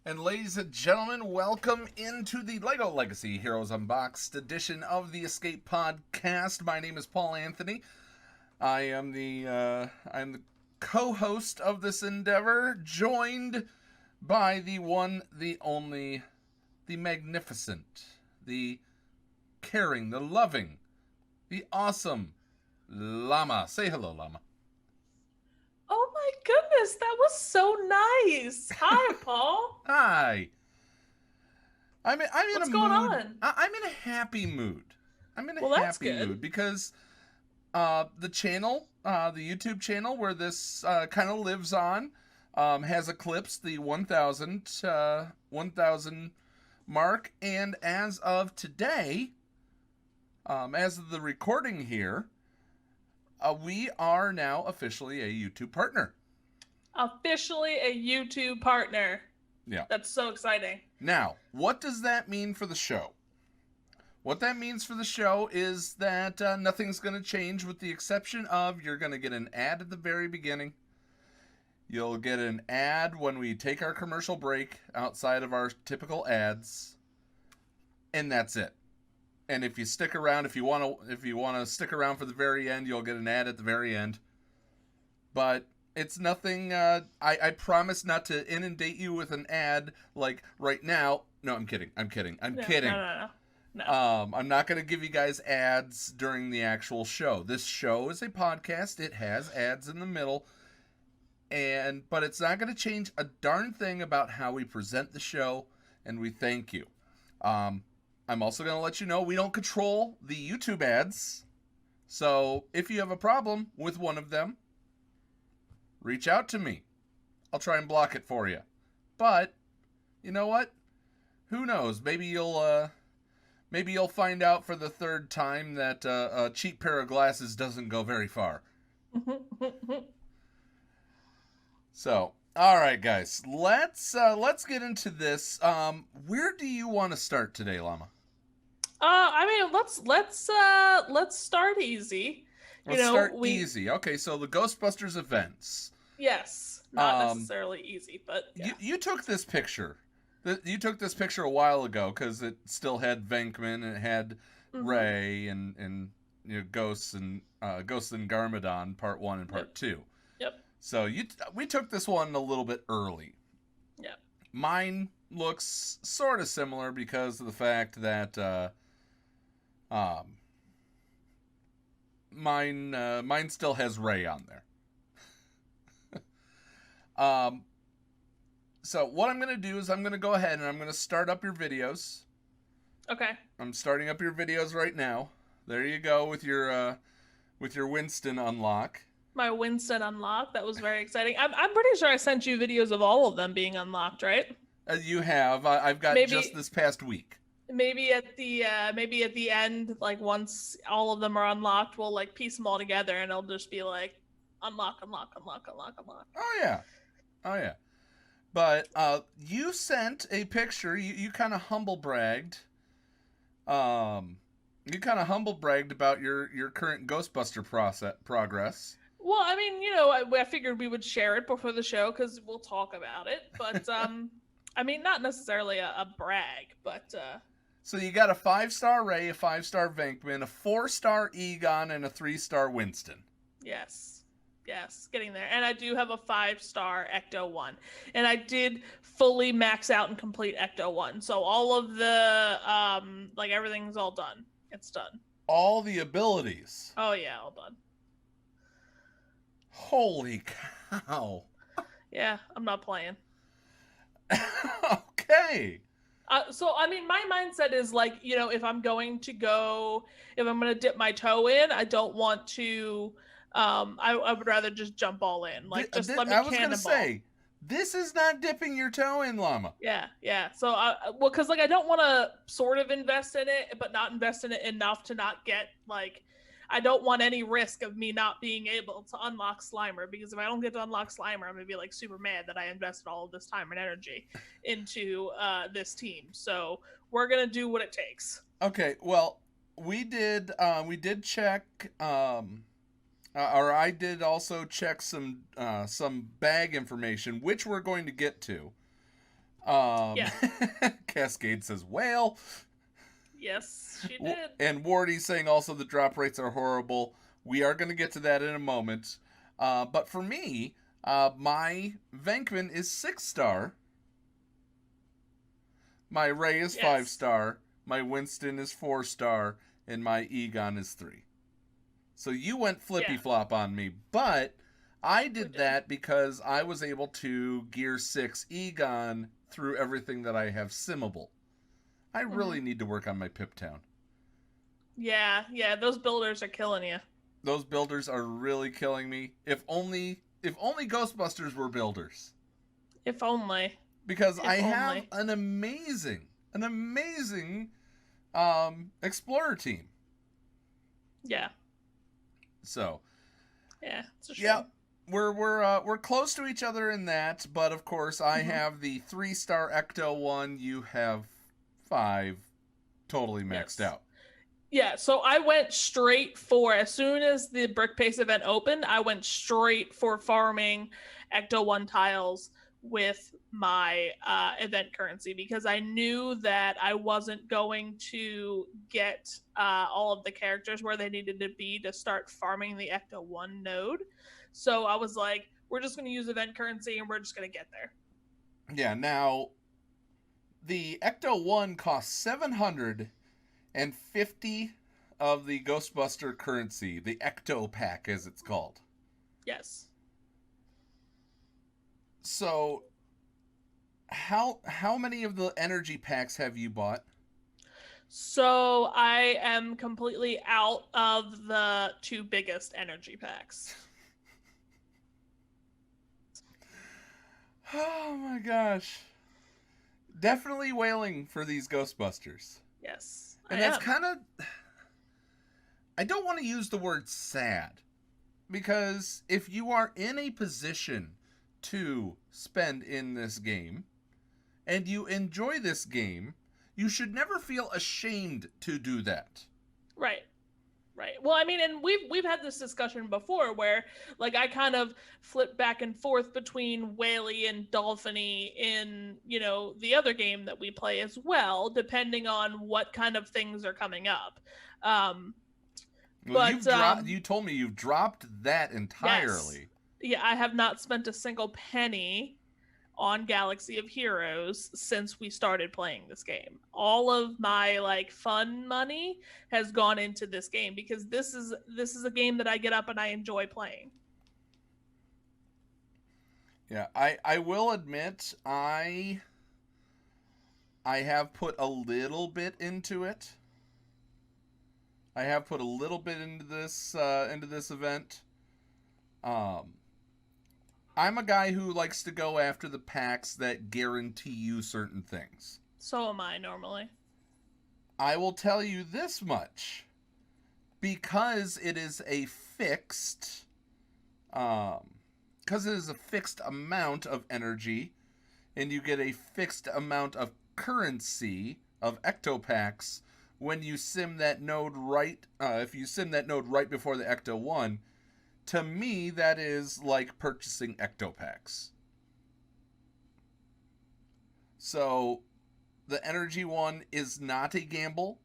And ladies and gentlemen, welcome into the LEGO Legacy Heroes Unboxed edition of the Escape Podcast. My name is Paul Anthony. I'm the co-host of this endeavor, joined by the one, the only, the magnificent, the caring, the loving, the awesome Llama. Say hello, Llama. Oh my goodness, that was so nice. Hi, Paul. Hi. I'm in a What's going mood. on? I'm in a happy mood. I'm in a Well, that's happy mood good. because the channel, the YouTube channel where this kind of lives on, has eclipsed the 1,000 mark, and as of today, as of the recording here, we are now officially a YouTube partner. Officially a YouTube partner. Yeah. That's so exciting. Now, what does that mean for the show? What that means for the show is that nothing's going to change with the exception of you're going to get an ad at the very beginning. You'll get an ad when we take our commercial break outside of our typical ads. And that's it. And if you stick around, if you want to stick around for the very end, you'll get an ad at the very end. But it's nothing, I promise not to inundate you with an ad like right now. No, I'm kidding. I'm kidding. No. I'm not going to give you guys ads during the actual show. This show is a podcast. It has ads in the middle. But it's not going to change a darn thing about how we present the show, and we thank you. I'm also going to let you know we don't control the YouTube ads. So if you have a problem with one of them, reach out to me. I'll try and block it for you. But you know what? Who knows? Maybe you'll find out for the third time that a cheap pair of glasses doesn't go very far. So, all right, guys, let's get into this. Where do you want to start today, Llama? Let's start easy. Let's start easy. Okay, so the Ghostbusters events. Yes, not necessarily easy, but yeah. You took this picture. You took this picture a while ago because it still had Venkman and it had Ray and Ghosts and Garmadon Part 1 and Part 2. Yep. So we took this one a little bit early. Yeah. Mine looks sort of similar because of the fact that mine still has Ray on there. So what I'm going to do is I'm going to go ahead and I'm going to start up your videos. Okay. I'm starting up your videos right now. There you go with your Winston unlock. My Winston unlock. That was very exciting. I'm pretty sure I sent you videos of all of them being unlocked, right? You have. I've got just this past week. Maybe at the end, like once all of them are unlocked, we'll like piece them all together, and it'll just be like unlock. Oh yeah. But you sent a picture. You kind of humble bragged. You kind of humble bragged about your current Ghostbuster progress. Well, I mean, I figured we would share it before the show because we'll talk about it. But I mean, not necessarily a brag, but. So you got a 5-star Ray, a 5-star Venkman, a 4-star Egon, and a 3-star Winston. Yes, getting there. And I do have a 5-star Ecto 1. And I did fully max out and complete Ecto 1. So all of the, everything's all done. It's done. All the abilities. Oh, yeah, all done. Holy cow. Yeah, I'm not playing. Okay. So, I mean, my mindset is like, if I'm going to dip my toe in, I don't want to... I would rather just jump all in. Like, let me cannonball. I was going to say, this is not dipping your toe in, Llama. Yeah. So, because, I don't want to sort of invest in it, but not invest in it enough to not get, I don't want any risk of me not being able to unlock Slimer, because if I don't get to unlock Slimer, I'm going to be, super mad that I invested all of this time and energy into this team. So, we're going to do what it takes. Okay, well, we did check... or I did also check some bag information, which we're going to get to. Yeah. Cascade says whale. Yes, she did. And Wardy saying also the drop rates are horrible. We are going to get to that in a moment. But for me, my Venkman is 6-star. My Ray is 5-star. My Winston is 4-star. And my Egon is 3. So you went flippy flop on me. But I did that because I was able to gear 6 Egon through everything that I have simmable. I really need to work on my Pip Town. Yeah, those builders are killing you. Those builders are really killing me. If only Ghostbusters were builders. If only. Because I have an amazing explorer team. Yeah. So. Yeah, it's a shame. Yeah, we're close to each other in that, but of course I have the 3-star Ecto one. You have 5, totally maxed out. Yeah, so I went straight for, as soon as the Brick Pace event opened, I went straight for farming Ecto 1 tiles with my event currency, because I knew that I wasn't going to get all of the characters where they needed to be to start farming the Ecto 1 node. So I was like, we're just going to use event currency and we're just going to get there. Yeah, now the Ecto 1 costs 750 of the Ghostbuster currency, the Ecto pack as it's called. Yes. So how many of the energy packs have you bought? So I am completely out of the 2 biggest energy packs. Oh my gosh. Definitely wailing for these Ghostbusters. Yes. And that's kind of... I don't want to use the word sad. Because if you are in a position to spend in this game, and you enjoy this game, you should never feel ashamed to do that. Right. Well, I mean, and we've had this discussion before where, like, I kind of flip back and forth between Whaley and Dolphiny in, the other game that we play as well, depending on what kind of things are coming up. You told me you've dropped that entirely. Yes. Yeah, I have not spent a single penny on Galaxy of Heroes since we started playing this game. All of my fun money has gone into this game because this is a game that I get up and I enjoy playing. Yeah, I will admit I have put a little bit into it. I have put a little bit into this event. I'm a guy who likes to go after the packs that guarantee you certain things. So am I normally. I will tell you this much. Because it is a fixed amount of energy, and you get a fixed amount of currency of ectopacks when you sim that node right, if you sim that node right before the Ecto 1, to me, that is like purchasing ectopacks. So, the energy one is not a gamble.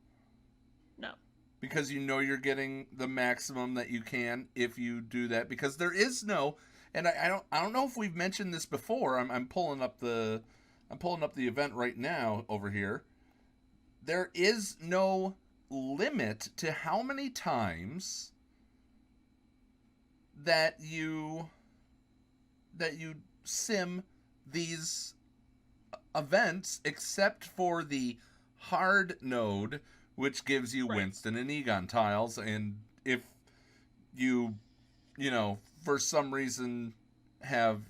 No. Because you know you're getting the maximum that you can if you do that. Because there is no, and I don't know if we've mentioned this before. I'm pulling up the event right now over here. There is no limit to how many times that you sim these events, except for the hard node, which gives you Winston and Egon tiles, and if you for some reason have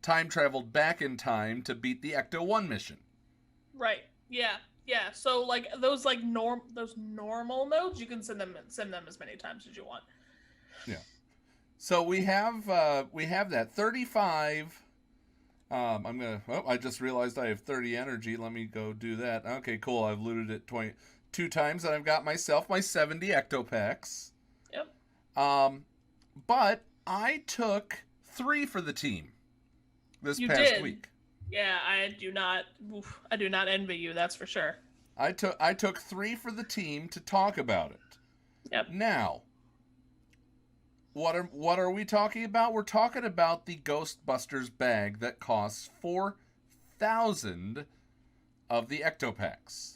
time traveled back in time to beat the Ecto 1 mission. Right. Yeah. So those normal nodes, you can sim them as many times as you want. Yeah. So we have that 35. I just realized I have 30 energy. Let me go do that. Okay, cool. I've looted it 22 times, and I've got myself my 70 ectopacks. Yep. But I took 3 for the team this past week. Yeah, I do not. Oof, I do not envy you. That's for sure. I took 3 for the team to talk about it. Yep. Now, what are we talking about? We're talking about the Ghostbusters bag that costs 4,000 of the Ectopacks.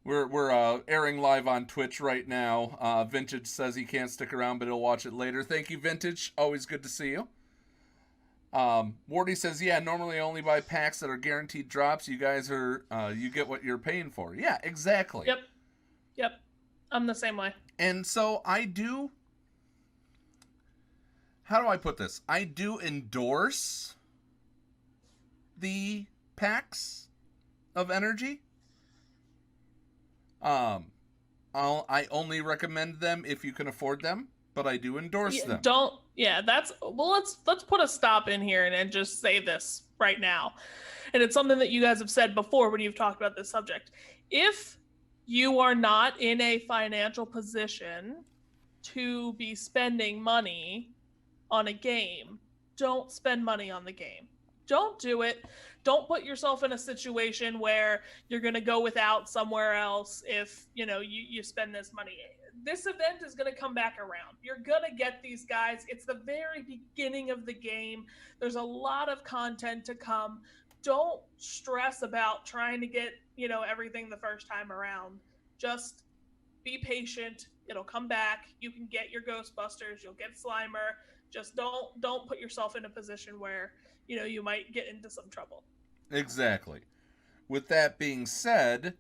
We're airing live on Twitch right now. Vintage says he can't stick around, but he'll watch it later. Thank you, Vintage. Always good to see you. Wardy says, yeah, normally I only buy packs that are guaranteed drops. You guys are, you get what you're paying for. Yeah, exactly. Yep. Yep. I'm the same way. And so I do, how do I put this? I do endorse the packs of energy. I only recommend them if you can afford them, but I do endorse them. Don't. Yeah, that's well. Let's put a stop in here and just say this right now, and it's something that you guys have said before when you've talked about this subject. If you are not in a financial position to be spending money on a game, don't spend money on the game. Don't do it. Don't put yourself in a situation where you're going to go without somewhere else if, you spend this money. This event is going to come back around. You're going to get these guys. It's the very beginning of the game. There's a lot of content to come. Don't stress about trying to get, everything the first time around. Just be patient. It'll come back. You can get your Ghostbusters. You'll get Slimer. Just don't put yourself in a position where you might get into some trouble. Exactly. With that being said,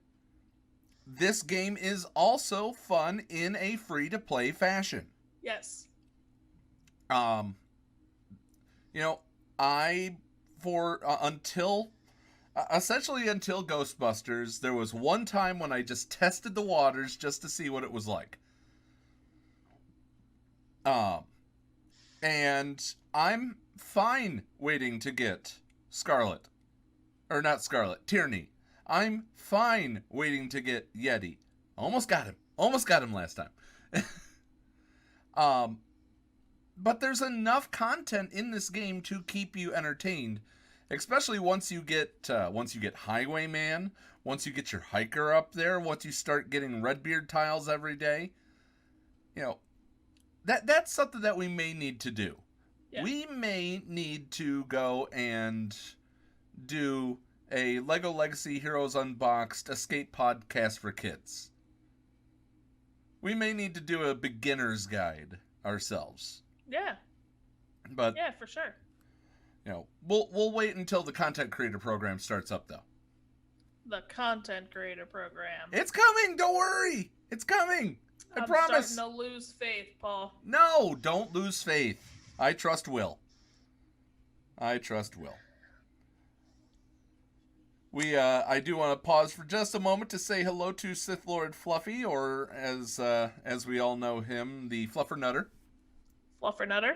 this game is also fun in a free-to-play fashion. Yes. Essentially until Ghostbusters, there was one time when I just tested the waters just to see what it was like. And I'm fine waiting to get Scarlet. Or not Scarlet, Tierney. I'm fine waiting to get Yeti. Almost got him last time. But there's enough content in this game to keep you entertained, especially once you get Highwayman, once you get your hiker up there, once you start getting Redbeard tiles every day. That's something that we may need to do. Yeah. We may need to go and do a LEGO Legacy Heroes Unboxed Escape podcast for kids. We may need to do a beginner's guide ourselves. Yeah. But yeah, for sure. We'll wait until the content creator program starts up, though. The content creator program. It's coming. Don't worry. It's coming. I promise. I'm starting to lose faith, Paul. No, don't lose faith. I trust Will. I do want to pause for just a moment to say hello to Sith Lord Fluffy, or as we all know him, the Fluffernutter. Fluffernutter.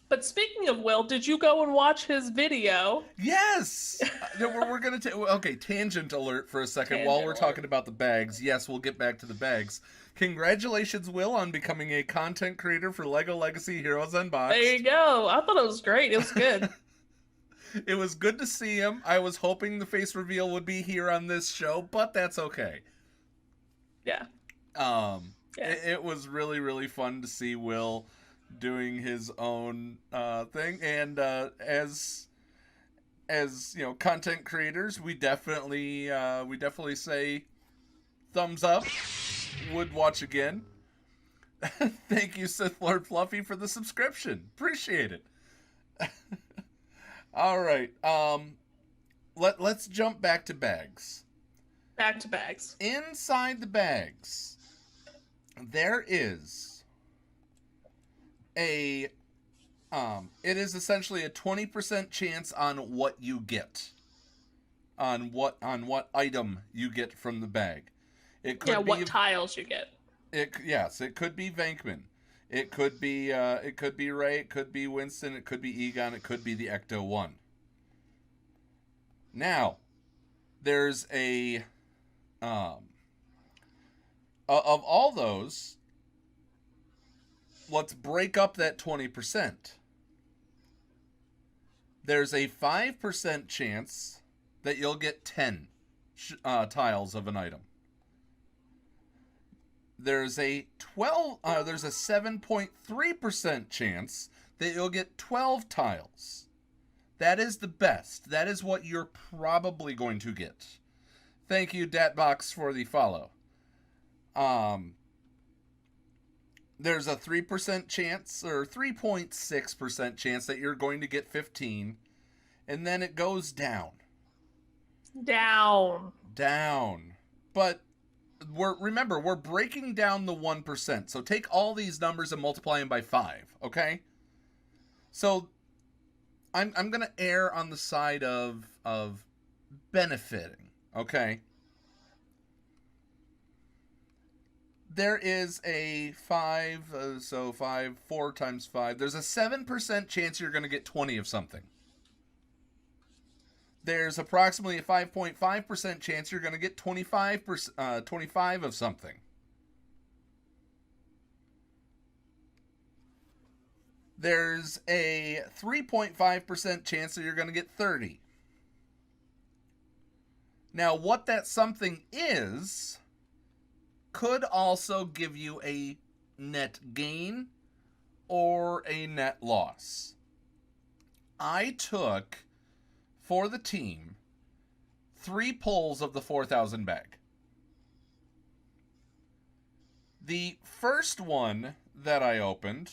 But speaking of Will, did you go and watch his video? Yes! We're going to okay, tangent alert for a second while we're talking about the bags. Yes, we'll get back to the bags. Congratulations, Will, on becoming a content creator for LEGO Legacy Heroes Unboxed. There you go. I thought it was great. It was good. It was good to see him. I was hoping the face reveal would be here on this show, but that's okay. Yeah. It was really, really fun to see Will doing his own thing, and as content creators, we definitely say thumbs up. Would watch again. Thank you, Sith Lord Fluffy, for the subscription. Appreciate it. All right. Let's jump back to bags. Back to bags. Inside the bags, there is it is essentially a 20% chance on what you get. On what item you get from the bag. It could be what tiles you get. It could be Venkman. It could be Ray, it could be Winston, it could be Egon, it could be the Ecto-1. Now, there's of all those, let's break up that 20%. There's a 5% chance that you'll get 10 tiles of an item. There's a 7.3% chance that you'll get 12 tiles. That is the best. That is what you're probably going to get. Thank you, Datbox, for the follow. There's a 3% chance, or 3.6% chance that you're going to get 15, and then it goes down. Down. But remember, we're breaking down the 1%. So take all these numbers and multiply them by 5, okay? So I'm going to err on the side of benefiting, okay? There is a 4 times 5. There's a 7% chance you're going to get 20 of something. There's approximately a 5.5% chance you're going to get 25 of something. There's a 3.5% chance that you're going to get 30. Now, what that something is could also give you a net gain or a net loss. I took, for the team, 3 pulls of the 4,000 bag. The first one that I opened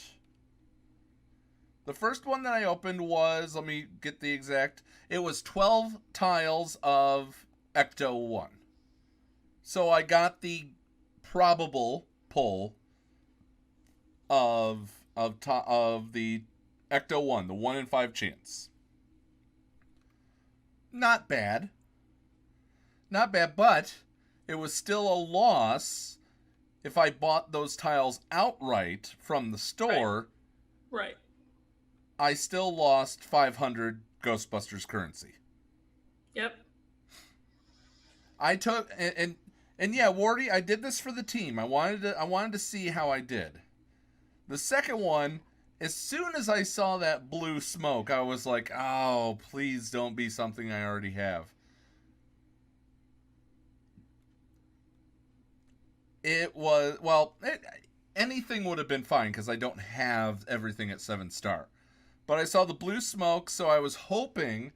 was, let me get the exact, it was 12 tiles of Ecto 1. So I got the probable pull of the Ecto 1, the 1 in 5 chance. Not bad, but it was still a loss if I bought those tiles outright from the store. Right. I still lost 500 Ghostbusters currency. Yep. I took and yeah, Wardy, I did this for the team. I wanted to see how I did. The second one, as soon as I saw that blue smoke, I was like, "Oh, please don't be something I already have." It was, anything would have been fine because I don't have everything at 7-star. But I saw the blue smoke, so I was hoping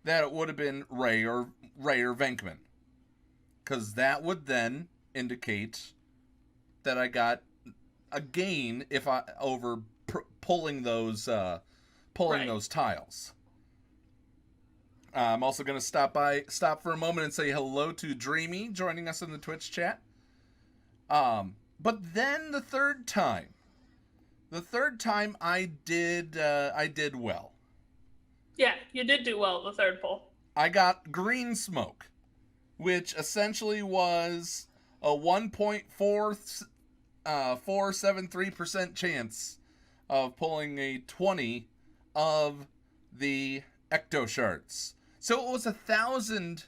that it would have been Ray or Venkman. Because that would then indicate that I got a gain if I pulling those tiles. I'm also going to stop for a moment and say hello to Dreamy joining us in the Twitch chat. But then the third time I did well. Yeah, you did do well the third pull. I got green smoke, which essentially was a 1.473% chance of pulling a 20 of the Ecto Shards. So it was 1,000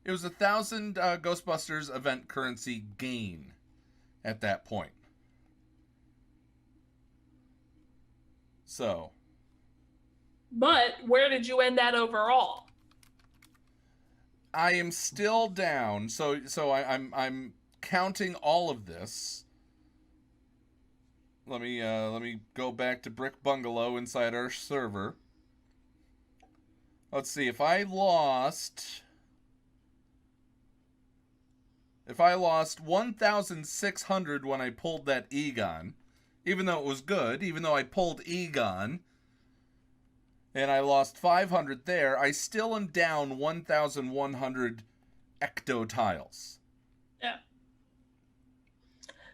Ghostbusters event currency gain at that point. So, but where did you end at overall? I am still down. So I'm counting all of this. Let me go back to Brick Bungalow inside our server. Let's see, if I lost 1,600 when I pulled that Egon, even though it was good, even though I pulled Egon, and I lost 500 there, I still am down 1,100 Ecto tiles. Yeah.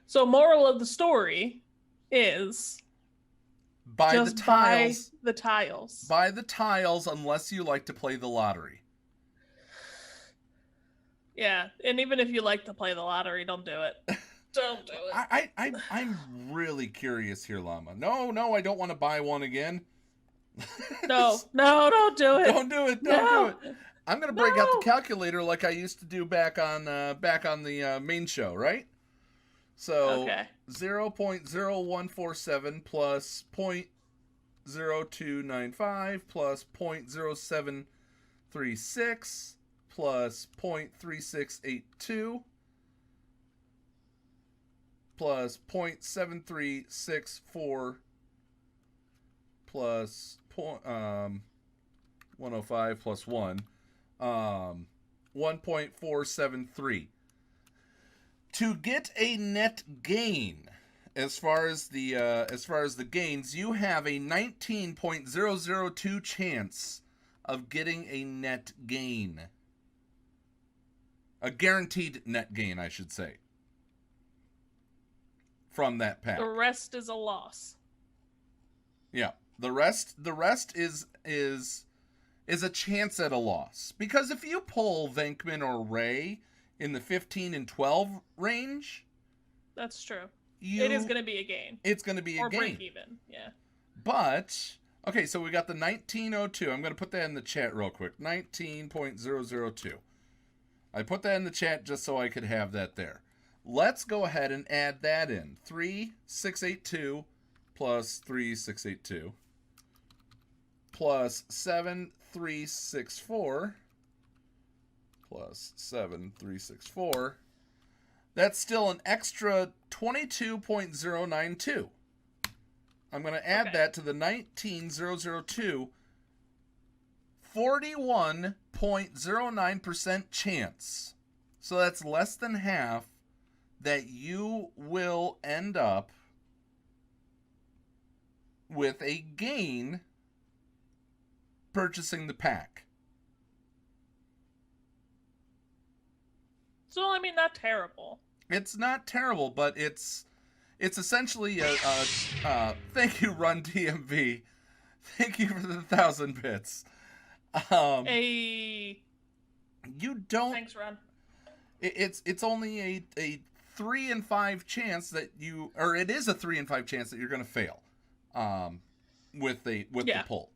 So moral of the story is buy the tiles. Buy the tiles unless you like to play the lottery. Yeah, and even if you like to play the lottery, don't do it. Don't do it. I'm really curious here, Llama. No, I don't want to buy one again. No, don't do it. Don't do it. Don't do it. I'm gonna break out the calculator like I used to do back on the main show, right? So 0.0147 plus 0.0295 plus 0.0736 plus 0.3682 plus 0.7364 plus 105 plus 1, 1.473. To get a net gain, as far as the gains, you have a 19.002 chance of getting a net gain. A guaranteed net gain, I should say, from that pack. The rest is a loss. Yeah, the rest is a chance at a loss, because if you pull Venkman or Ray in the 15 and 12 range, that's true. It is going to be a gain. It's going to be a gain. Or break even, yeah. But, okay, so we got the 1902. I'm going to put that in the chat real quick. 19.002. I put that in the chat just so I could have that there. Let's go ahead and add that in. 3682 plus 3682 plus 7364 plus 7364. That's still an extra 22.092. I'm going to add that to the 19.002. 41.09% chance. So that's less than half that you will end up with a gain purchasing the pack. So, I mean, not terrible. It's not terrible, but it's essentially a thank you, Run DMV. Thank you for the 1,000 bits. You don't. Thanks, Ron. It's only a 3 in 5 chance that you, or it is a 3 in 5 chance that you're going to fail, with the pull.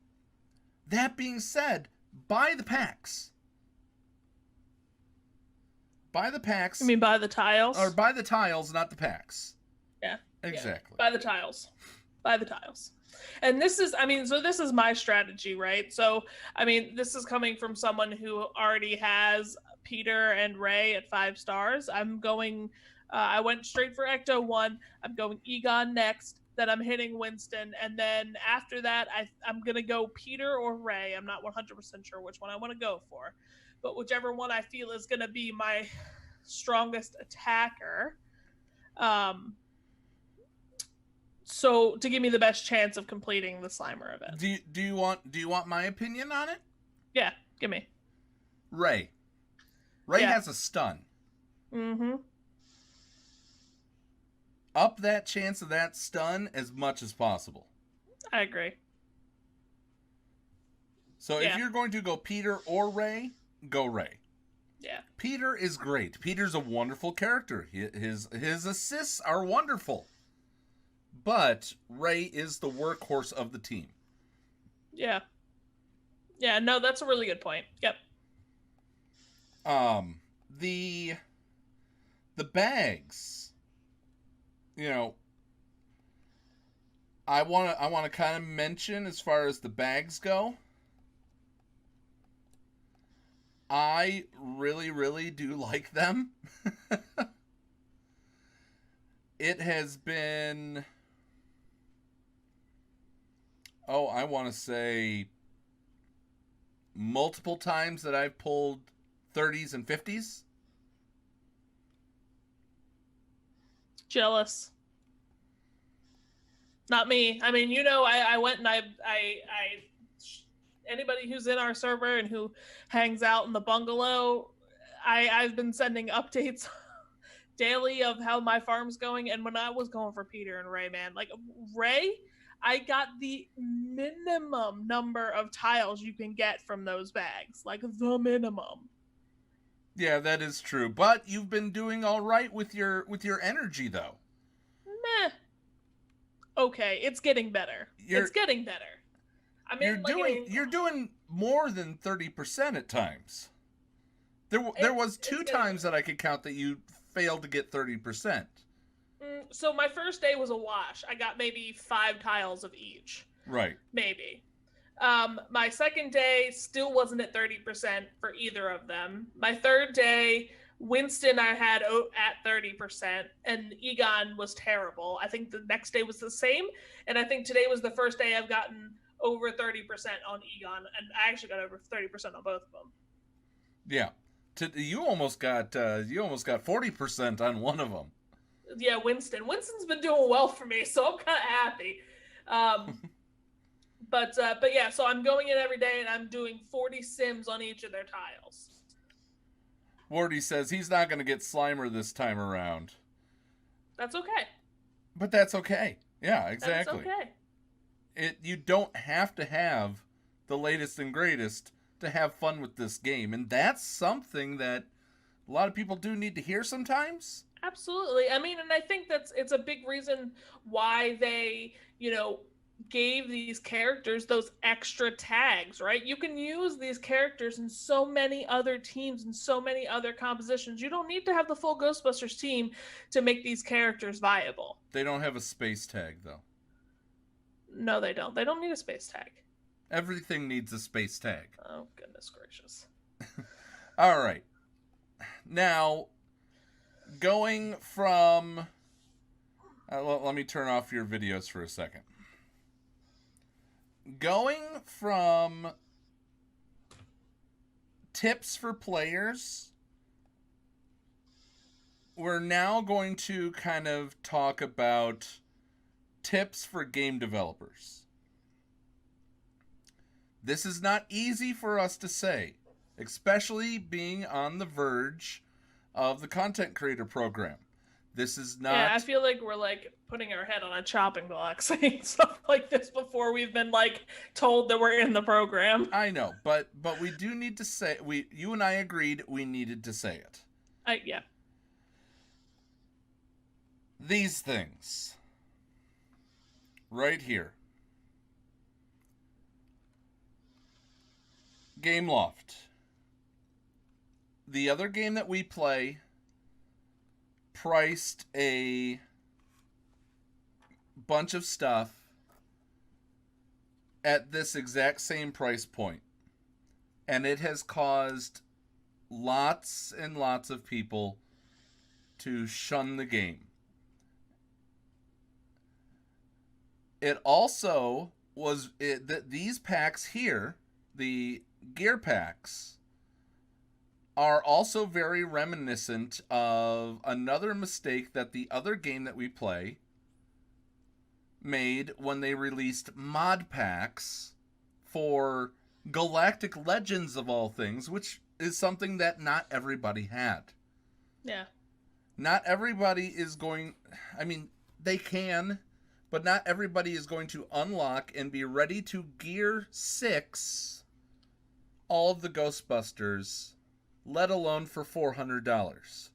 That being said, buy the packs. Buy the packs. You mean buy the tiles? Or buy the tiles, not the packs. Yeah. Exactly. Yeah. Buy the tiles. Buy the tiles. And this is, I mean, so this is my strategy, right? So, I mean, this is coming from someone who already has Peter and Ray at 5 stars. I'm going, I went straight for Ecto 1. I'm going Egon next. Then I'm hitting Winston. And then after that, I'm going to go Peter or Ray. I'm not 100% sure which one I want to go for. But whichever one I feel is going to be my strongest attacker. So to give me the best chance of completing the Slimer event. Do you want my opinion on it? Yeah, give me. Ray has a stun. Mm-hmm. Up that chance of that stun as much as possible. I agree. So if you're going to go Peter or Ray, go Ray. Yeah. Peter is great. Peter's a wonderful character. His assists are wonderful. But Ray is the workhorse of the team. Yeah. Yeah, no, that's a really good point. Yep. The bags. You know, I want to kind of mention as far as the bags go. I really, really do like them. It has been, I want to say multiple times that I've pulled 30s and 50s. Jealous. Not me. I mean, you know, I went and I anybody who's in our server and who hangs out in the bungalow, I've been sending updates daily of how my farm's going. And when I was going for Peter and Ray, man, like Ray, I got the minimum number of tiles you can get from those bags, like the minimum. Yeah, that is true. But you've been doing all right with your energy, though. Meh. Okay, it's getting better. It's getting better. I mean, you're doing more than 30% at times. There was 2 times that I could count that you failed to get 30%. So my first day was a wash. I got maybe 5 tiles of each. Right. Maybe. My second day still wasn't at 30% for either of them. My third day, Winston I had at 30%, and Egon was terrible. I think the next day was the same, and I think today was the first day I've gotten over 30% on Egon, and I actually got over 30% on both of them. Yeah. You almost got 40% on one of them. Yeah, Winston. Winston's been doing well for me, so I'm kind of happy. But yeah, so I'm going in every day and I'm doing 40 sims on each of their tiles. Wardy says he's not going to get Slimer this time around. That's okay. But that's okay. Yeah, exactly. That's okay. You don't have to have the latest and greatest to have fun with this game, and that's something that a lot of people do need to hear sometimes. Absolutely. I mean, and I think it's a big reason why they, gave these characters those extra tags, right? You can use these characters in so many other teams and so many other compositions. You don't need to have the full Ghostbusters team to make these characters viable. They don't have a space tag, though. No, they don't. They don't need a space tag. Everything needs a space tag. Oh, goodness gracious. All right. Now, going from... let me turn off your videos for a second. Going from tips for players, we're now going to kind of talk about tips for game developers. This is not easy for us to say, especially being on the verge of the content creator program. This is not... Yeah, I feel like we're putting our head on a chopping block saying stuff like this before we've been told that we're in the program. I know, but we do need to say... You and I agreed we needed to say it. Yeah. These things. Right here. Gameloft. The other game that we play priced a bunch of stuff at this exact same price point. And it has caused lots and lots of people to shun the game. It also was... these packs here, the gear packs, are also very reminiscent of another mistake that the other game that we play made when they released mod packs for Galactic Legends of all things, which is something that not everybody had. Yeah. Not everybody is going... I mean, they can, but not everybody is going to unlock and be ready to Gear 6 all of the Ghostbusters, let alone for $400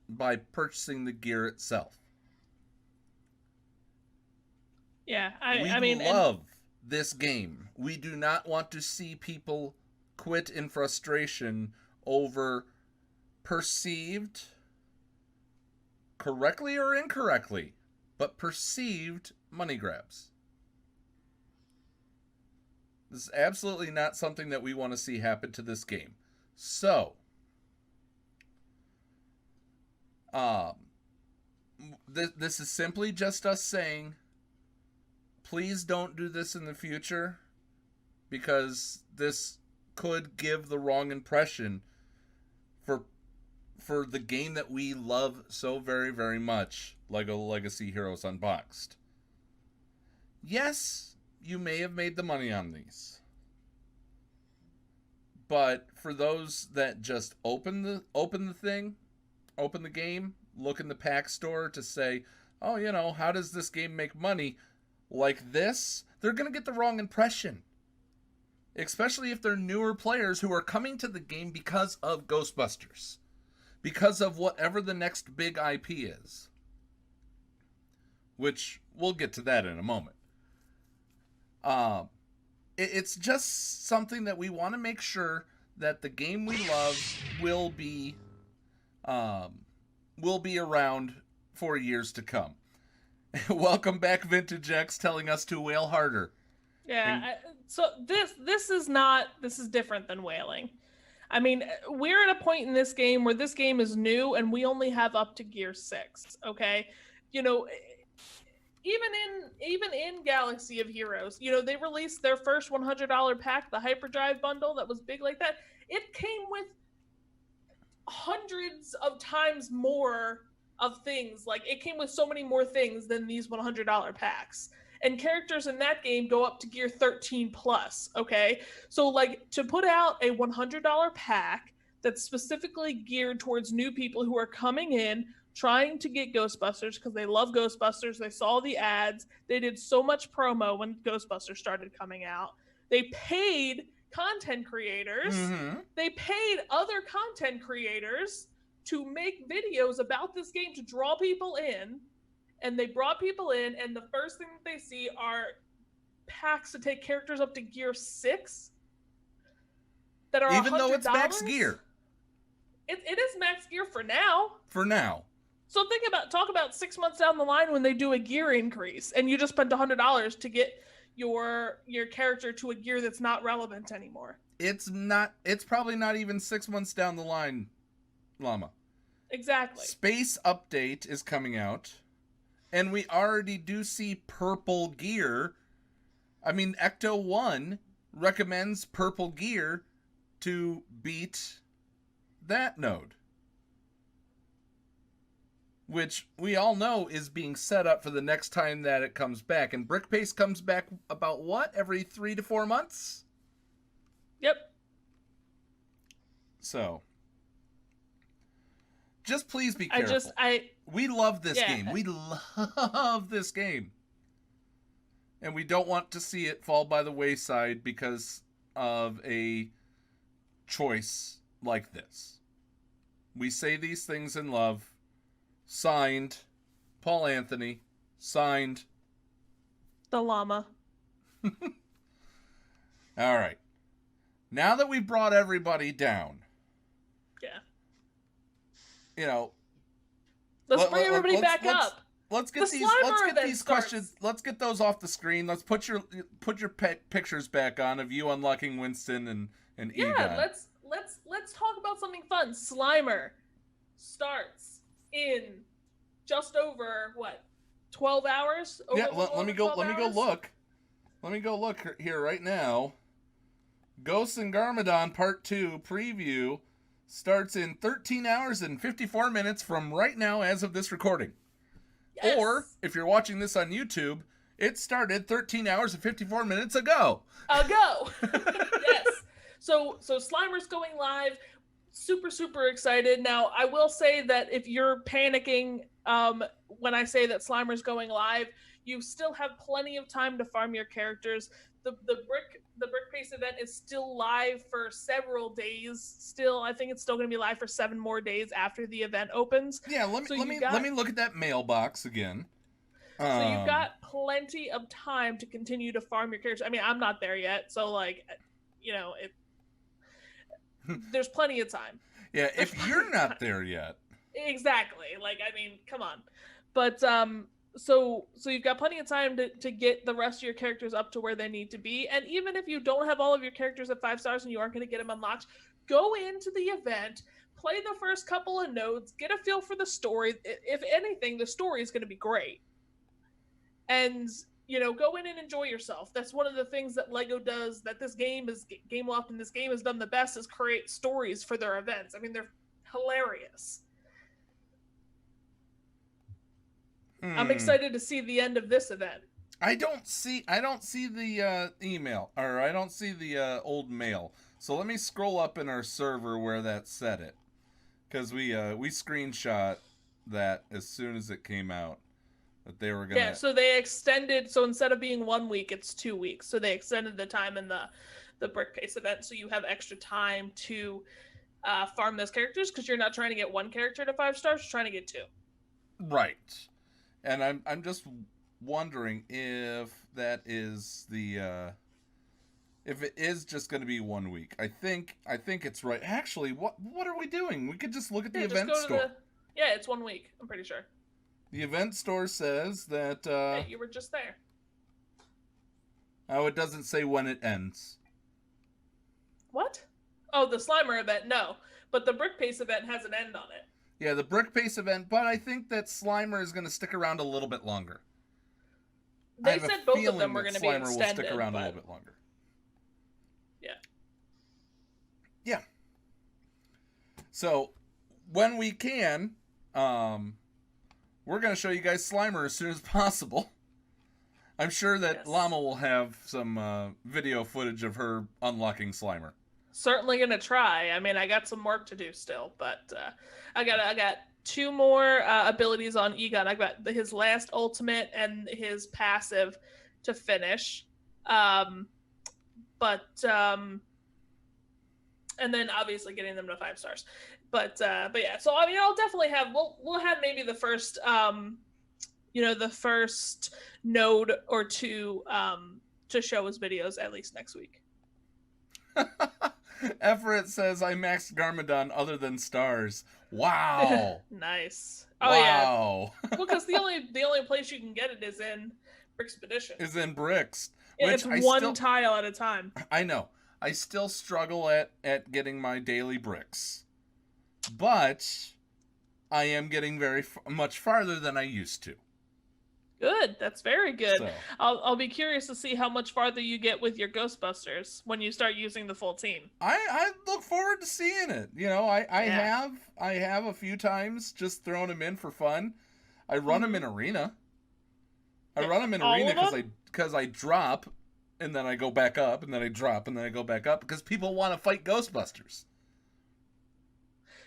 by purchasing the gear itself. Yeah, we love this game. We do not want to see people quit in frustration over perceived, correctly or incorrectly, but perceived money grabs. This is absolutely not something that we want to see happen to this game. So, this is simply just us saying, please don't do this in the future, because this could give the wrong impression for the game that we love so very, very much, LEGO Legacy Heroes Unboxed. Yes, you may have made the money on these, but for those that just open the game, look in the pack store to say, oh, how does this game make money like this? They're going to get the wrong impression. Especially if they're newer players who are coming to the game because of Ghostbusters. Because of whatever the next big IP is. Which, we'll get to that in a moment. It's just something that we want to make sure that the game we love will be around for years to come. Welcome back, Vintage X, telling us to wail harder. Yeah. So this is different than whaling. I mean, we're at a point in this game where this game is new and we only have up to Gear 6, okay? You know, even in Galaxy of Heroes, they released their first $100 pack, the Hyperdrive bundle that was big like that. It came with hundreds of times more of things. Like, it came with so many more things than these $100 packs. And characters in that game go up to Gear 13 plus, okay? So, like, to put out a $100 pack that's specifically geared towards new people who are coming in, trying to get Ghostbusters because they love Ghostbusters. They saw the ads. They did so much promo when Ghostbusters started coming out. They paid content creators. Mm-hmm. They paid other content creators to make videos about this game to draw people in. And they brought people in, and the first thing that they see are packs to take characters up to Gear 6 that are even $100. though it's max gear. It is max gear for now. For now. So talk about 6 months down the line when they do a gear increase, and you just spent $100 to get your character to a gear that's not relevant anymore. It's probably not even 6 months down the line, Llama. Exactly. Space Update is coming out, and we already do see purple gear. I mean, Ecto 1 recommends purple gear to beat that node, which we all know is being set up for the next time that it comes back. And Brick Paste comes back about what? Every 3 to 4 months? Yep. So, just please be careful. We love this game. We love this game. And we don't want to see it fall by the wayside because of a choice like this. We say these things in love. Signed, Paul Anthony. Signed, the Llama. All right. Now that we've brought everybody down. Yeah. Let's bring everybody back up. Let's get these questions. Let's get those off the screen. Let's put your pictures back on of you unlocking Winston and Egon. Yeah, let's talk about something fun. Slimer starts in just over 12 hours? Let me go look. Let me go look here right now. Ghosts and Garmadon Part 2 preview starts in 13 hours and 54 minutes from right now as of this recording. Yes. Or, if you're watching this on YouTube, it started 13 hours and 54 minutes ago. Yes. So Slimer's going live. Super, super excited. Now, I will say that if you're panicking when I say that Slimer's going live, you still have plenty of time to farm your characters. The Brick Pace event is still live for several days. Still, I think it's still going to be live for 7 more days after the event opens. Yeah, let me look at that mailbox again. So you've got plenty of time to continue to farm your characters. I mean, I'm not there yet, so there's plenty of time. Yeah, if you're not there yet. Exactly. Come on. But so you've got plenty of time to get the rest of your characters up to where they need to be. And even if you don't have all of your characters at 5 stars and you aren't going to get them unlocked, go into the event, play the first couple of nodes, get a feel for the story. If anything, the story is going to be great. And, go in and enjoy yourself. That's one of the things that LEGO does, that this game is, Gameloft and this game has done the best, is create stories for their events. I mean, they're hilarious. I'm excited to see the end of this event. I don't see the email, or I don't see the old mail. So let me scroll up in our server where that said it, because we screenshot that as soon as it came out that they were gonna. Yeah, so they extended. So instead of being 1 week, it's 2 weeks. So they extended the time in the Brick Pace event, so you have extra time to farm those characters, because you're not trying to get one character to 5 stars, you're trying to get 2. Right. And I'm just wondering if that is the if it is just going to be 1 week. I think it's right. Actually, what are we doing? We could just look at the event store. Yeah, it's 1 week. I'm pretty sure. The event store says that, Hey, you were just there. oh, it doesn't say when it ends. What? Oh, the Slimer event, no. But the Brick Pace event has an end on it. Yeah, the Brick Pace event, but I think that Slimer is going to stick around a little bit longer. I They have said a both of them feeling were that going to be Slimer will extended. stick around a but... little bit longer. Yeah. Yeah. So, when we can, we're going to show you guys Slimer as soon as possible. I'm sure that Yes. Llama will have some video footage of her unlocking Slimer. Certainly gonna try. I mean, I got some work to do still, but I got 2 more abilities on Egon. I got his last ultimate and his passive to finish. But and then obviously getting them to 5 stars. But yeah, so I mean, I'll definitely have we'll have maybe the first the first node or 2 to show us videos at least next week. Everett says I maxed Garmadon other than stars. Wow. Nice. Wow. Oh yeah. Well, because the only place you can get it is in Brickspedition. Is in bricks. Yeah, it's one tile at a time. I know. I still struggle at getting my daily bricks. But I am getting much farther than I used to. Good. That's very good. So. I'll be curious to see how much farther you get with your Ghostbusters when you start using the full team. I look forward to seeing it. You know, I have a few times just thrown them in for fun. I run them in arena. I run them in arena because I drop and then I go back up and then I drop and then I go back up because people want to fight Ghostbusters.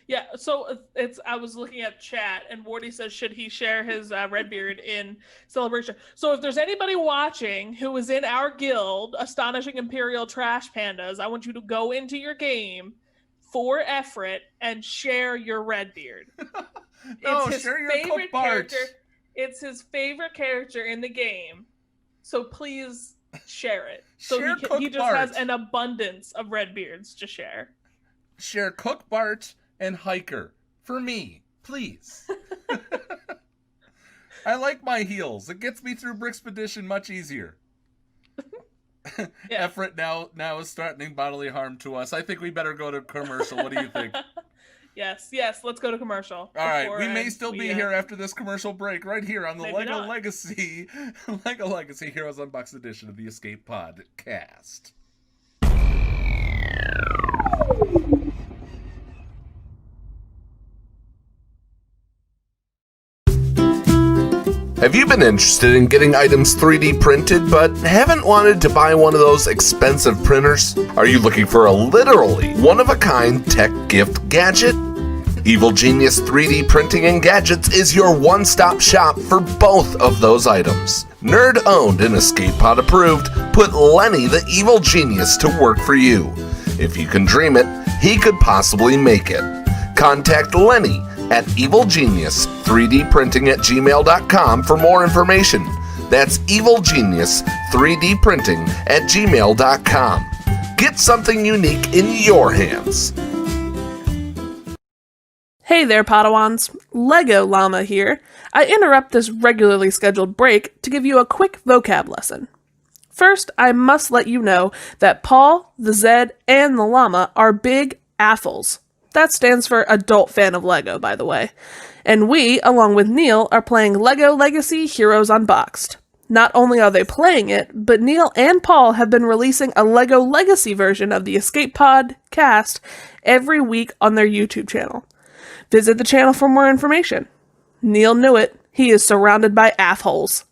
Yeah, so I was looking at chat, and Wardy says, should he share his Redbeard in Celebration? So if there's anybody watching who is in our guild, Astonishing Imperial Trash Pandas, I want you to go into your game for Everett and share your Redbeard. No, it's his share your favorite character. It's his favorite character in the game, so please share it. So he just has an abundance of Redbeards to share. Share Cook Bart and Hiker for me, please. I like my heals. It gets me through Brickspedition much easier. Yeah. Everett now is threatening bodily harm to us. I think we better go to commercial. What do you think? Yes, let's go to commercial. All right, we may still be here after this commercial break, right here on the LEGO Legacy Heroes Unboxed edition of the Escape Podcast. Have you been interested in getting items 3D printed but haven't wanted to buy one of those expensive printers? Are you looking for a literally one-of-a-kind tech gift gadget? Evil Genius 3D Printing and Gadgets is your one-stop shop for both of those items. Nerd-owned and Escape Pod approved, put Lenny the Evil Genius to work for you. If you can dream it, he could possibly make it. Contact Lenny at evilgenius3dprinting@gmail.com for more information. That's evilgenius3dprinting@gmail.com. Get something unique in your hands. Hey there, Padawans. Lego Llama here. I interrupt this regularly scheduled break to give you a quick vocab lesson. First, I must let you know that Paul, the Zed, and the Llama are big AFFLs. That stands for Adult Fan of Lego, by the way. And we, along with Neil, are playing LEGO Legacy Heroes Unboxed. Not only are they playing it, but Neil and Paul have been releasing a LEGO Legacy version of the Escape Pod cast every week on their YouTube channel. Visit the channel for more information. Neil knew it. He is surrounded by AFFLs.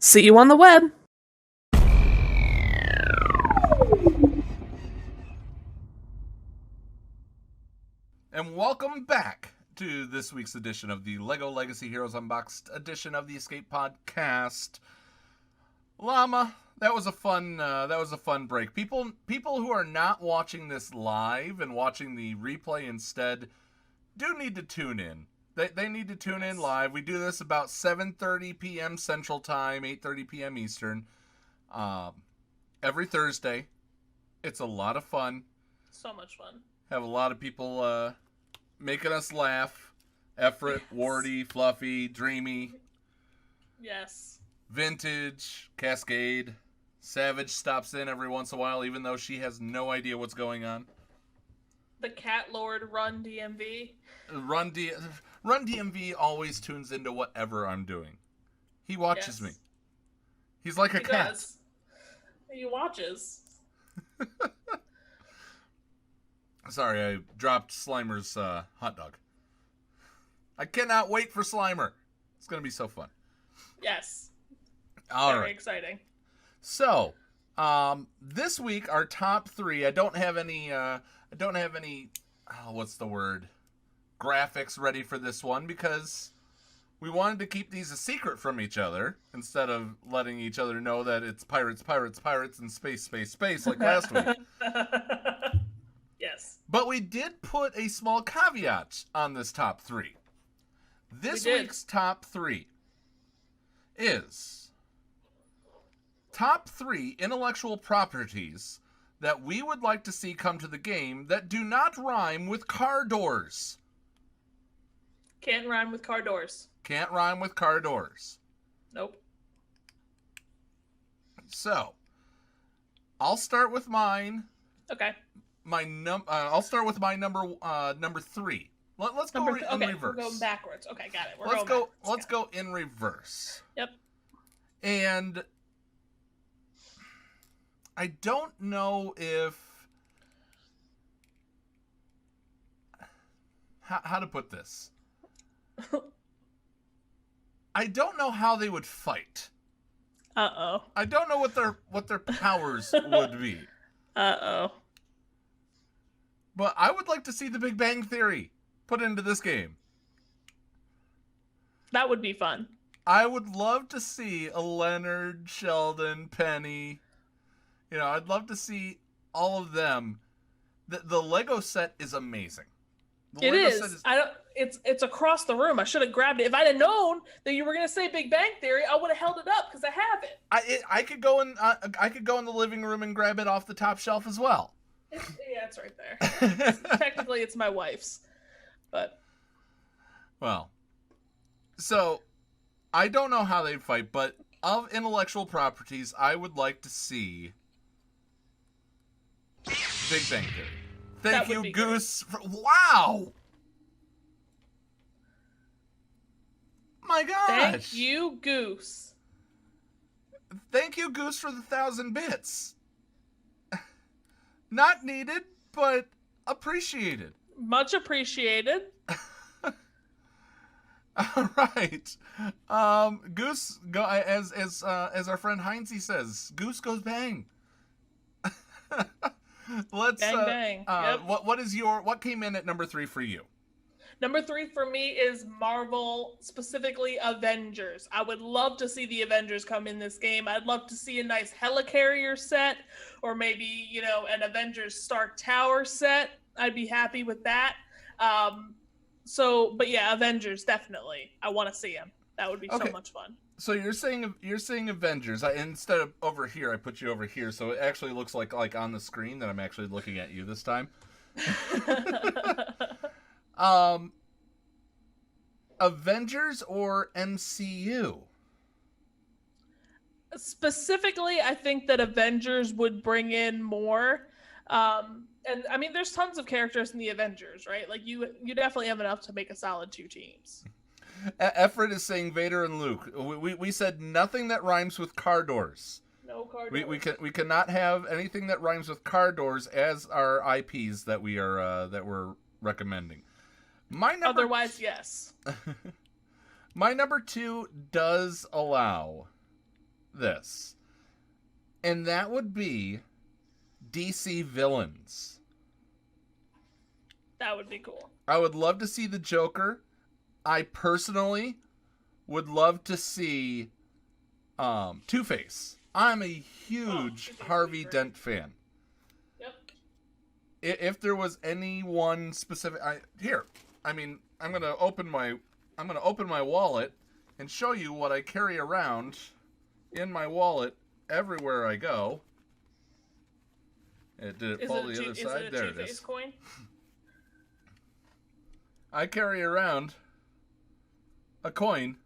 See you on the web. And welcome back to this week's edition of the LEGO Legacy Heroes Unboxed edition of the Escape Podcast. Llama, that was a fun break. People who are not watching this live and watching the replay instead do need to tune in. They need to tune in live. We do this about 7:30 p.m. Central Time, 8:30 p.m. Eastern, every Thursday. It's a lot of fun. So much fun. Have a lot of people making us laugh. Efrit, Yes. Wardy, Fluffy, Dreamy, Yes. Vintage, Cascade. Savage stops in every once in a while, even though she has no idea what's going on. The Cat Lord Run DMV. Run, D- Run DMV always tunes into whatever I'm doing. He watches me. He's like a cat. Does. He watches. Sorry, I dropped Slimer's hot dog. I cannot wait for Slimer. It's going to be so fun. Yes. All Very right. exciting. So, this week our top 3. I don't have any. What's the word? Graphics ready for this one because we wanted to keep these a secret from each other instead of letting each other know that it's pirates, pirates, pirates, and space, space, space like last week. Yes. But we did put a small caveat on this top 3. This week's top 3 is top 3 intellectual properties that we would like to see come to the game that do not rhyme with car doors. Can't rhyme with car doors. Can't rhyme with car doors. Nope. So, I'll start with mine. Okay. I'll start with my number 3. Let's go in reverse. We're going backwards. Okay, got it. Let's go in reverse. Yep. And I don't know if how to put this. I don't know how they would fight. Uh-oh. I don't know what their powers would be. Uh-oh. But I would like to see the Big Bang Theory put into this game. That would be fun. I would love to see a Leonard, Sheldon, Penny. You know, I'd love to see all of them. The Lego set is amazing. It is. It's across the room. I should have grabbed it. If I'd have known that you were gonna say Big Bang Theory, I would have held it up because I have it. I could go in the living room and grab it off the top shelf as well. Yeah, it's right there. Technically, it's my wife's, but well, so I don't know how they fight, but of intellectual properties, I would like to see Big Bang Theory. Thank you, Goose. Wow. My gosh. Thank you, Goose. Thank you, Goose, for the 1,000 bits. Not needed, but appreciated. Much appreciated. All right. Goose go as our friend Heinze says, Goose goes bang. Let's bang bang. Yep. What came in at number 3 for you? Number 3 for me is Marvel, specifically Avengers. I would love to see the Avengers come in this game. I'd love to see a nice helicarrier set, or maybe, an Avengers Stark Tower set. I'd be happy with that. But yeah, Avengers, definitely. I want to see them. That would be so much fun. So you're saying Avengers. Instead of over here, I put you over here, so it actually looks like on the screen that I'm actually looking at you this time. Avengers or MCU? Specifically, I think that Avengers would bring in more. And I mean, there's tons of characters in the Avengers, right? Like you definitely have enough to make a solid 2 teams. Efred is saying Vader and Luke. We said nothing that rhymes with car doors. No car doors. We cannot have anything that rhymes with car doors as our IPs that we're recommending. Otherwise, yes. My number 2 does allow this, and that would be DC villains. That would be cool. I would love to see the Joker. I personally would love to see Two-Face. I'm a huge Harvey Dent fan. Yep. If there was any one specific, I'm gonna open my wallet and show you what I carry around in my wallet everywhere I go. Did it fall to the other side? There it is. Coin? I carry around a coin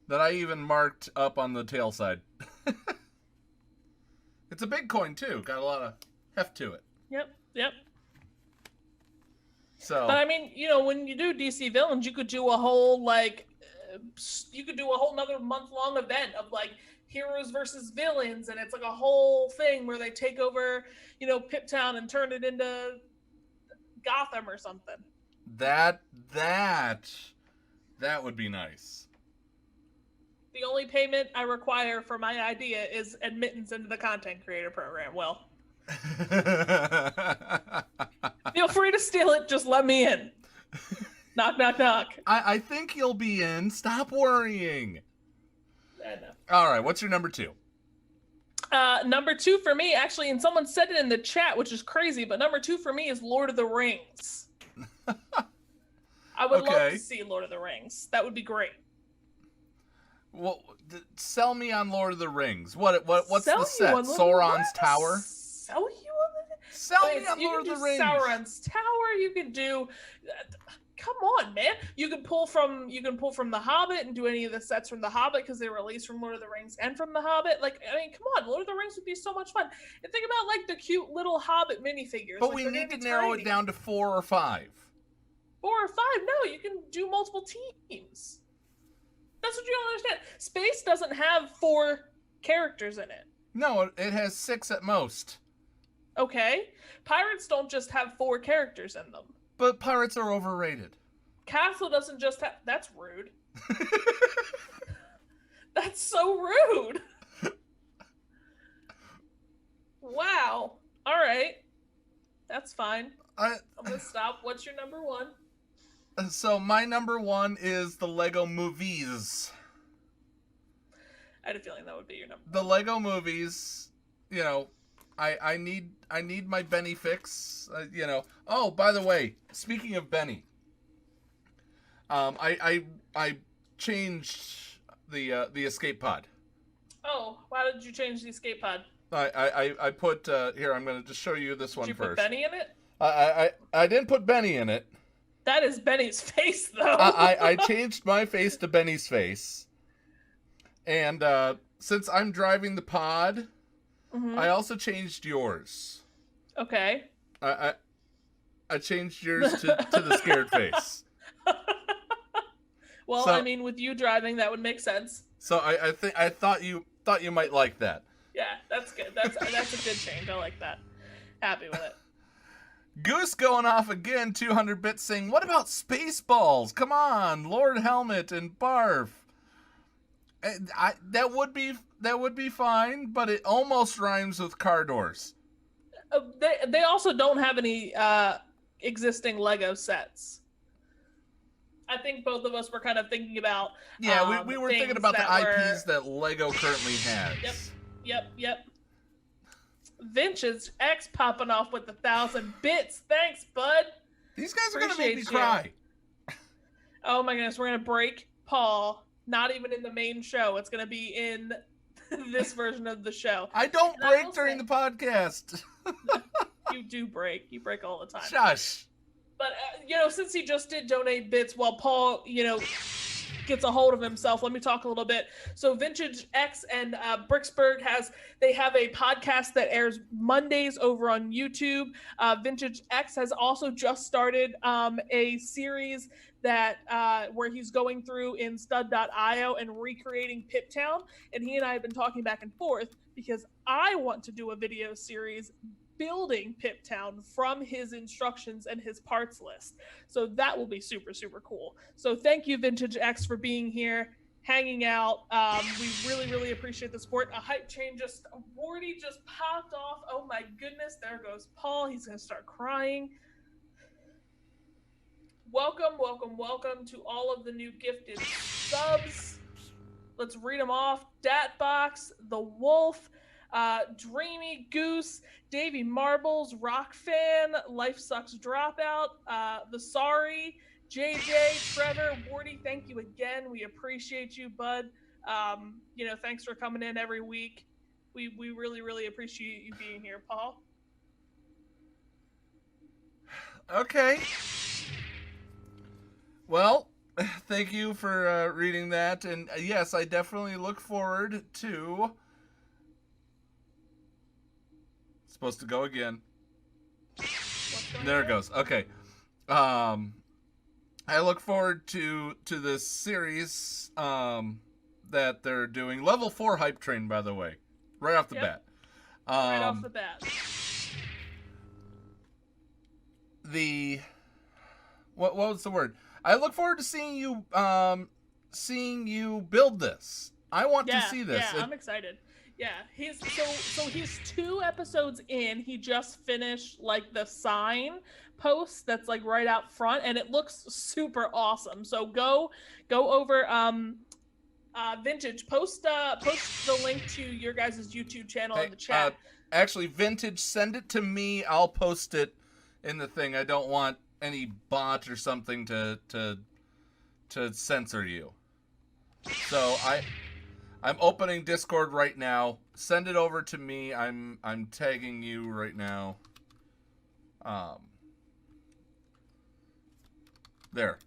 that I even marked up on the tail side. It's a big coin, too. Got a lot of heft to it. Yep. So, but I mean, when you do DC villains, you could do a whole another month-long event of like heroes versus villains, and it's like a whole thing where they take over, Pip Town and turn it into Gotham or something. That would be nice. The only payment I require for my idea is admittance into the content creator program. Well, feel free to steal it. Just let me in. Knock, knock, knock. I think you'll be in. Stop worrying. I know. All right, what's your number 2? Number 2 for me, actually, and someone said it in the chat, which is crazy, but number 2 for me is Lord of the Rings. I would love to see Lord of the Rings. That would be great. Well, sell me on Lord of the Rings. What's the set? Sauron's Tower? Sell you on the... Sell me on Lord of the Rings. Sauron's Tower. You can do... Come on, man. You can pull from The Hobbit and do any of the sets from The Hobbit because they were released from Lord of the Rings and from The Hobbit. Like, I mean, come on. Lord of the Rings would be so much fun. And think about, like, the cute little Hobbit minifigures. But we need to narrow it down to 4 or 5. 4 or 5? No, you can do multiple teams. That's what you don't understand. Space doesn't have 4 characters in it. No, it has 6 at most. Okay. Pirates don't just have 4 characters in them. But pirates are overrated. Castle doesn't just have... That's rude. That's so rude. Wow. All right. That's fine. I'm going to stop. What's your number 1? So my number 1 is the Lego movies. I had a feeling that would be your number 1. The Lego movies, I need my Benny fix, Oh, by the way, speaking of Benny, I changed the escape pod. Oh, why did you change the escape pod? I put here. I'm going to just show you this one first. first. Did you put Benny in it? I didn't put Benny in it. That is Benny's face, though. I changed my face to Benny's face, and since I'm driving the pod, I also changed yours. Okay. I changed yours to the scared face. Well, so, I mean, with you driving, that would make sense. So I thought you might like that. Yeah, that's good. That's a good change. I like that. Happy with it. Goose going off again, 200 bits saying, what about Spaceballs? Come on, Lord Helmet and Barf. That would be fine, but it almost rhymes with car doors. They also don't have any existing Lego sets. I think both of us were kind of thinking about... Yeah, we were thinking about the IPs that Lego currently has. Yep. Vintage X popping off with 1,000 bits. Thanks, bud. These guys are going to make me cry. Oh my goodness, we're going to break Paul. Not even in the main show. It's going to be in this version of the show. I don't break during the podcast. You do break. You break all the time. Shush. But, since he just did donate bits while Paul, gets a hold of himself, let me talk a little bit. So Vintage X and Bricksburg they have a podcast that airs Mondays over on YouTube. Vintage X has also just started a series that where he's going through in stud.io and recreating Pip Town. And he and I have been talking back and forth because I want to do a video series building Pip Town from his instructions and his parts list. So that will be super, super cool. So thank you, Vintage X, for being here, hanging out. We really, really appreciate the support. A hype chain Wardy just popped off. Oh my goodness, there goes Paul. He's going to start crying. Welcome to all of the new gifted subs. Let's read them off. Datbox, The Wolf, Dreamy Goose, Davey Marbles, Rock Fan, Life Sucks Dropout, The Sorry, JJ, Trevor, Wardy, thank you again. We appreciate you, bud. Thanks for coming in every week. We really, really appreciate you being here, Paul. Okay. Well, thank you for reading that. And yes, I definitely look forward to... Supposed to go again. There it goes. Okay. I look forward to this series that they're doing. Level 4 hype train, by the way. Right off the bat. Right off the bat. What was the word? I look forward to seeing you build this. I want to see this. Yeah, I'm excited. Yeah, he's 2 episodes in. He just finished like the sign post that's like right out front, and it looks super awesome. So go over Vintage. Post the link to your guys' YouTube channel in the chat. Actually, Vintage, send it to me. I'll post it in the thing. I don't want any bot or something to censor you. So I'm opening Discord right now. Send it over to me. I'm tagging you right now.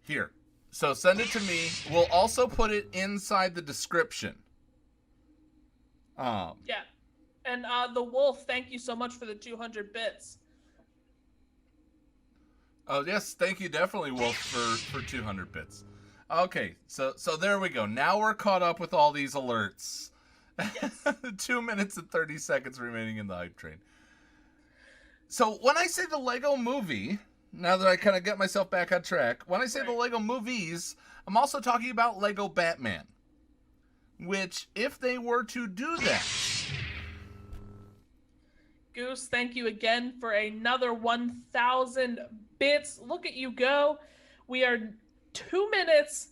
Here. So send it to me. We'll also put it inside the description. Yeah. And the Wolf, thank you so much for the 200 bits. Oh, yes, thank you definitely, Wolf, for 200 bits. Okay, so there we go. Now we're caught up with all these alerts. Yes. 2 minutes and 30 seconds remaining in the hype train. So when I say the Lego movie, now that I kind of get myself back on track, when I say the Lego movies, I'm also talking about Lego Batman. Which, if they were to do that... Goose, thank you again for another 1,000 bits. Look at you go. We are 2 minutes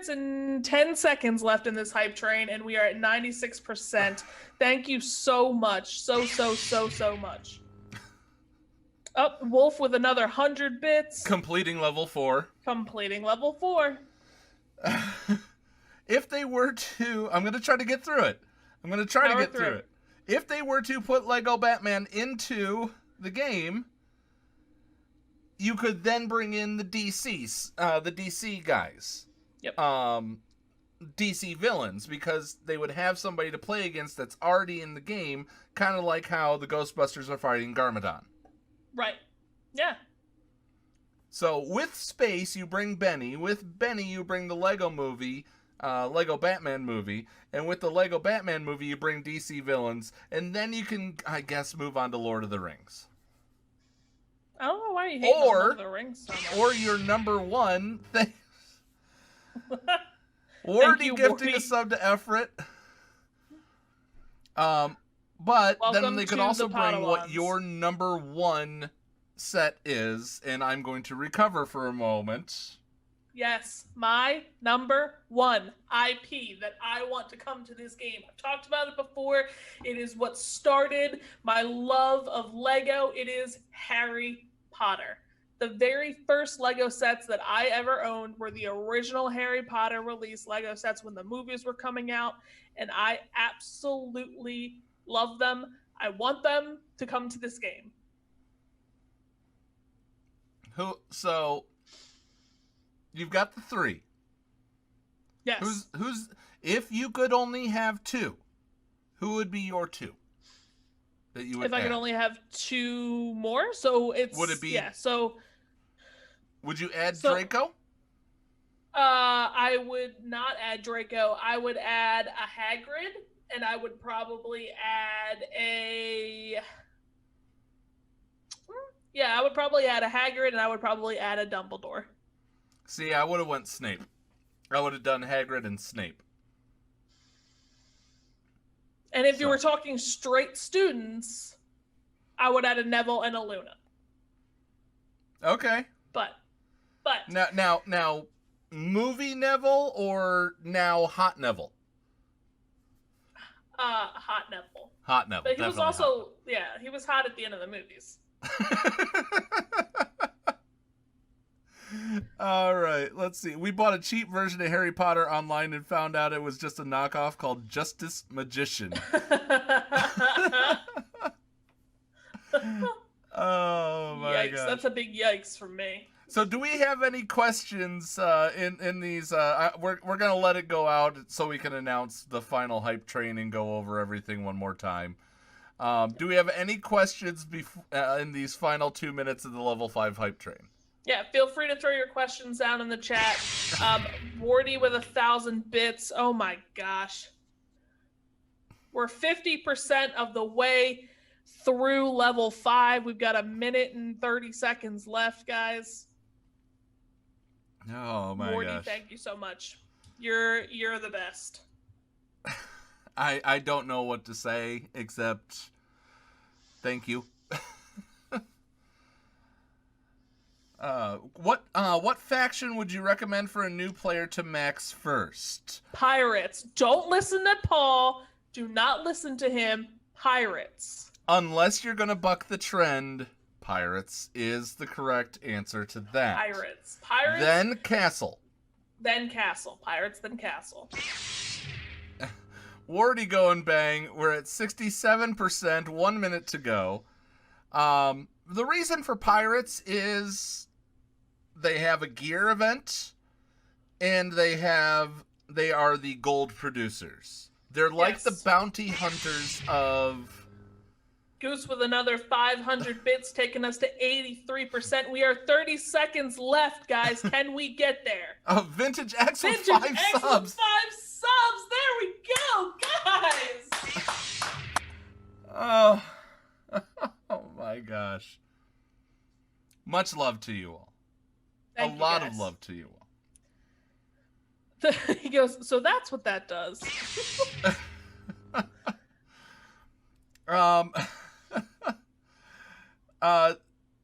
and 10 seconds left in this hype train, and we are at 96%. Thank you so much. So much. Up, Wolf with another 100 bits. Completing level 4. If they were to... I'm going to try to get through it. If they were to put Lego Batman into the game, you could then bring in the DC guys. Yep. DC villains, because they would have somebody to play against that's already in the game, kind of like how the Ghostbusters are fighting Garmadon. Right. Yeah. So with Space, you bring Benny. With Benny, you bring the Lego movie, Lego Batman movie. And with the Lego Batman movie, you bring DC villains. And then you can, I guess, move on to Lord of the Rings. I don't know why you hate Lord of the Rings so much. Or your number one thing. Wardy gifting a sub to Efrit. But Welcome then they could also bring Padawans. what your number one set is, and I'm going to recover for a moment. Yes, my number one IP that I want to come to this game. I've talked about it before. It is what started my love of Lego. It is Harry Potter. The very first Lego sets that I ever owned were the original Harry Potter release Lego sets when the movies were coming out, and I absolutely love them. I want them to come to this game. So you've got the 3. Yes. Who's if you could only have 2, who would be your 2 that you would If I could only have 2 more, so it's would it be? Yeah. So would you add Draco? I would not add Draco. I would add a Hagrid, and I would probably add a. Yeah, I would probably add a Hagrid, and I would probably add a Dumbledore. See, I would have went Snape. I would have done Hagrid and Snape. And if you were talking straight students, I would add a Neville and a Luna. Okay. But now, movie Neville or now hot Neville? Hot Neville. Hot Neville. But he was also he was hot at the end of the movies. All right, let's see. We bought a cheap version of Harry Potter online and found out it was just a knockoff called Justice Magician. Oh my Yikes, god. that's a big yikes for me. So do we have any questions in these? We're gonna let it go out so we can announce the final hype train and go over everything one more time. Do we have any questions in these final 2 minutes of the level 5 hype train? Yeah, feel free to throw your questions down in the chat. Wardy with 1,000 bits. Oh my gosh. We're 50% of the way through level 5. We've got 1 minute and 30 seconds left, guys. Oh my Morty, gosh. thank you so much. You're the best. I don't know what to say except thank you. What faction would you recommend for a new player to max first? Pirates. Don't listen to Paul. Do not listen to him. Pirates. Unless you're gonna buck the trend, Pirates is the correct answer to that. Pirates. Then Castle. Then Castle. Pirates, then Castle. Wardy going bang. We're at 67%, 1 minute to go. The reason for Pirates is they have a gear event, and they are the gold producers. They're like the bounty hunters of... Goose with another 500 bits, taking us to 83%. We are 30 seconds left, guys. Can we get there? Vintage X with 5 subs. 5 subs. There we go, guys. Oh. Oh my gosh. Much love to you all. Thank a lot of love to you all. He goes, so that's what that does.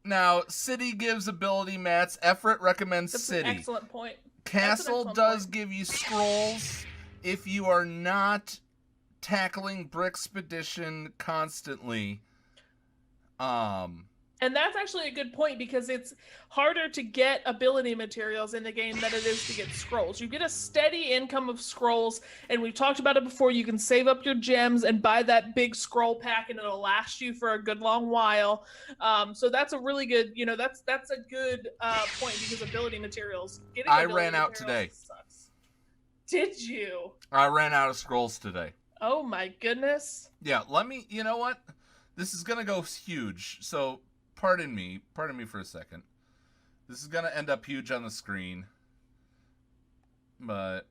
Now, City gives ability mats. Effort recommends That's City. An excellent point. Castle does give you scrolls if you are not tackling Brickspedition constantly. And that's actually a good point because it's harder to get ability materials in the game than it is to get scrolls. You get a steady income of scrolls, and we've talked about it before. You can save up your gems and buy that big scroll pack, and it'll last you for a good long while. So that's a really good, that's a good point because ability materials. I ran out today. Sucks. Did you? I ran out of scrolls today. Oh my goodness. Yeah, you know what? This is gonna go huge, so pardon me for a second. This is gonna end up huge on the screen, but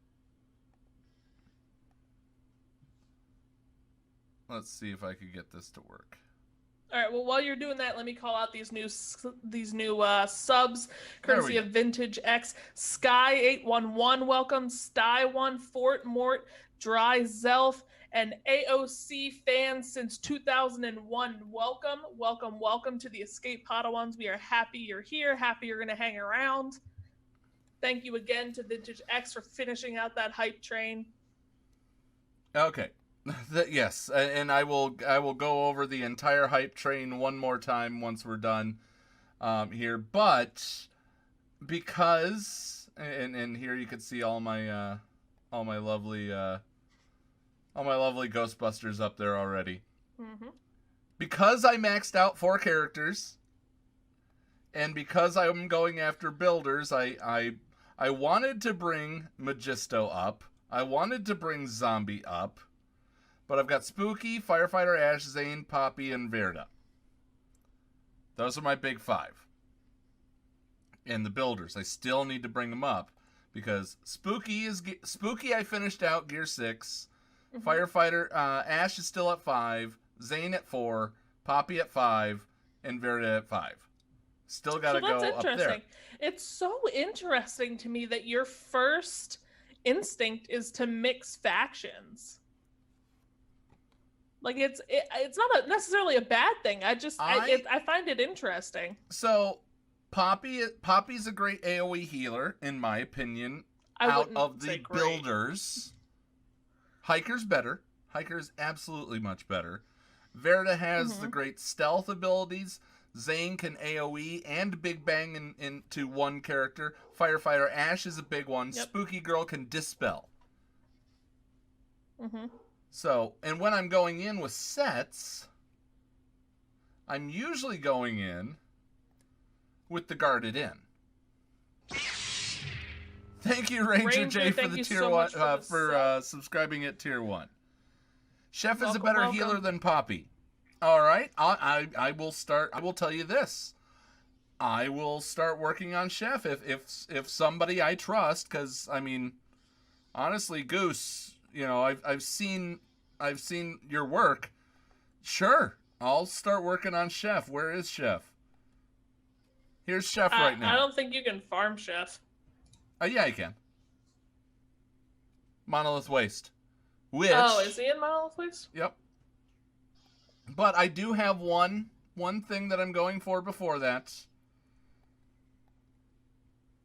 let's see if I could get this to work. All right. Well, while you're doing that, let me call out these new subs, courtesy of Vintage X. Sky811, welcome. Sty1, Fort Mort, Dry Zelf, and AOC fans since 2001. Welcome to the Escape Padawans. We are happy you're here. Happy you're going to hang around. Thank you again to Vintage X for finishing out that hype train. Okay. Yes, and I will go over the entire hype train one more time once we're done here. But because and here you can see all my lovely Ghostbusters up there already. Mm-hmm. Because I maxed out 4 characters, and because I'm going after builders, I wanted to bring Magisto up. I wanted to bring Zombie up. But I've got Spooky, Firefighter Ash, Zane, Poppy, and Verda. Those are my big 5. And the builders, I still need to bring them up. Because Spooky I finished out, Gear 6. Mm-hmm. Firefighter, Ash is still at 5. Zane at 4. Poppy at 5. And Verda at 5. Still gotta go up there. It's so interesting to me that your first instinct is to mix factions. Like it's not necessarily a bad thing. I find it interesting. So, Poppy's a great AoE healer in my opinion. Out of the builders, Hiker's better. Hiker's absolutely much better. Verda has the great stealth abilities. Zane can AoE and Big Bang into one character. Firefighter Ash is a big one. Yep. Spooky Girl can dispel. Mm-hmm. So, and when I'm going in with sets, I'm usually going in with the guarded in. Thank you, Ranger J, for thank the you tier so 1 much for the sub. subscribing at tier 1. Chef is a Welcome, better welcome. healer than Poppy. All right, I will start. I will tell you this. I will start working on Chef if somebody I trust, because I mean, honestly, Goose, you know, I've seen your work. Sure, I'll start working on Chef. Where is Chef? Here's Chef right now. I don't think you can farm Chef. Yeah, I can. Monolith Waste. Which? Oh, is he in Monolith Waste? Yep. But I do have one thing that I'm going for before that.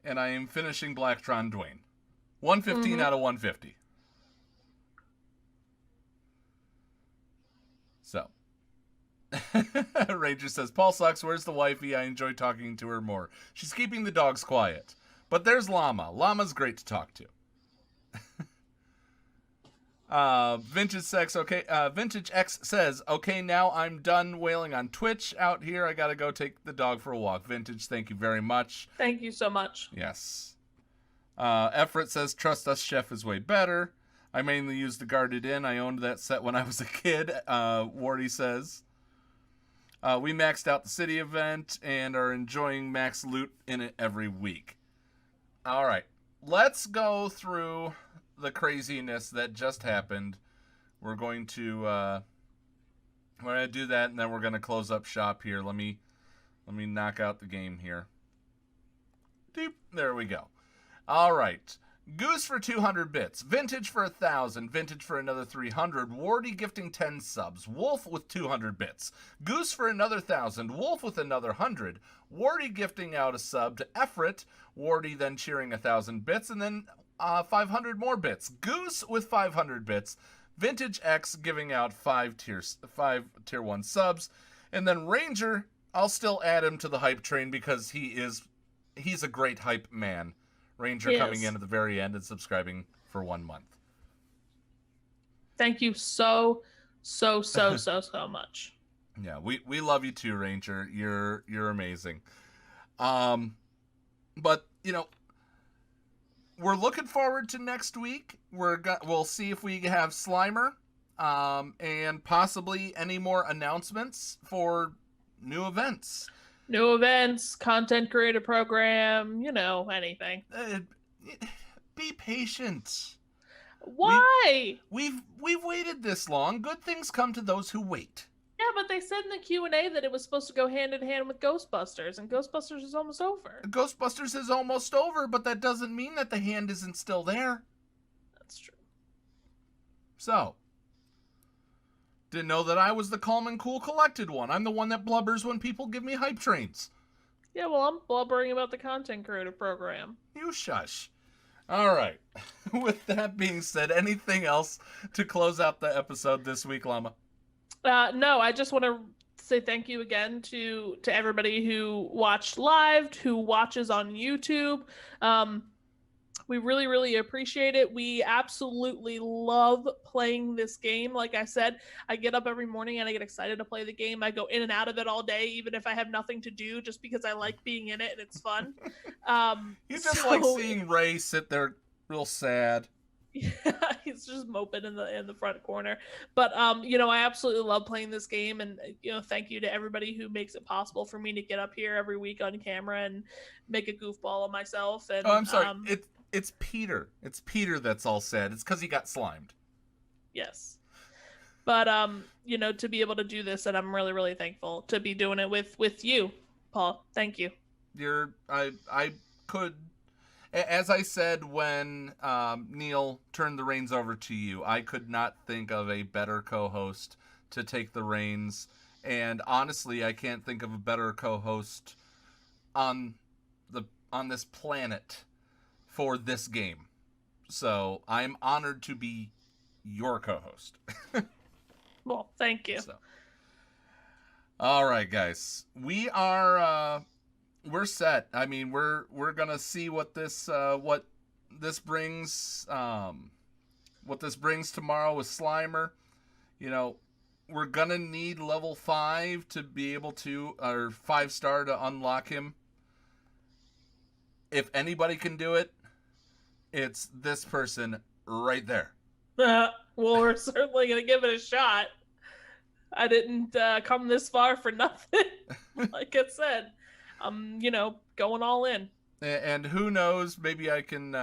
And I am finishing Blacktron Dwayne. 115 out of 150. So. Ranger says, Paul sucks. Where's the wifey? I enjoy talking to her more. She's keeping the dogs quiet. But there's Llama. Llama's great to talk to. Vintage Sex, okay. Vintage X says, okay, now I'm done wailing on Twitch out here. I gotta go take the dog for a walk. Vintage, thank you very much. Thank you so much. Yes. Efrat says, trust us, Chef is way better. I mainly use the Guarded In. I owned that set when I was a kid, Wardy says. We maxed out the city event and are enjoying max loot in it every week. All right. Let's go through the craziness that just happened. We're going to do that, and then we're going to close up shop here. Let me knock out the game here. Doop. There we go. All right. Goose for 200 bits. Vintage for 1,000. Vintage for another 300. Wardy gifting 10 subs. Wolf with 200 bits. Goose for another 1,000. Wolf with another 100. Wardy gifting out a sub to Efrat. Wardy then cheering 1,000 bits, and then 500 more bits. Goose with 500 bits. Vintage X giving out 5 tier 1 subs, and then Ranger, I'll still add him to the hype train because he's a great hype man. Ranger coming in at the very end and subscribing for 1 month. Thank you so much. Yeah, we love you too, Ranger. You're amazing. But you know, we're looking forward to next week. We'll see if we have Slimer, and possibly any more announcements for new events. New events, content creator program, you know, anything. Be patient. Why? We've waited this long. Good things come to those who wait. Yeah, but they said in the Q&A that it was supposed to go hand in hand with Ghostbusters, and Ghostbusters is almost over. Ghostbusters is almost over, but that doesn't mean that the hand isn't still there. That's true. So, didn't know that I was the calm and cool collected one. I'm the one that blubbers when people give me hype trains. Yeah, well, I'm blubbering about the content creator program. You shush. All right. With that being said, anything else to close out the episode this week, Llama? No, I just want to say thank you again to everybody who watched live, who watches on YouTube. We really, really appreciate it. We absolutely love playing this game. Like I said, I get up every morning and I get excited to play the game. I go in and out of it all day, even if I have nothing to do, just because I like being in it and it's fun. You just like seeing Ray sit there real sad. Yeah, he's just moping in the front corner. But you know, I absolutely love playing this game, and you know, thank you to everybody who makes it possible for me to get up here every week on camera and make a goofball of myself. And I'm sorry, it's Peter. It's Peter that's all sad. It's because he got slimed. Yes. But you know, to be able to do this, and I'm really, really thankful to be doing it with you, Paul. Thank you. I could. As I said when Neil turned the reins over to you, I could not think of a better co-host to take the reins. And honestly, I can't think of a better co-host on this planet for this game. So I'm honored to be your co-host. Well, thank you. So, all right, guys. We're set. I mean, we're gonna see what this brings tomorrow with Slimer. You know, we're gonna need level 5 to be able to, or 5-star to unlock him. if anybody can do it, it's this person right there. Well, we're certainly going to give it a shot. I didn't come this far for nothing. Like I said, I'm, going all in. And who knows, maybe I can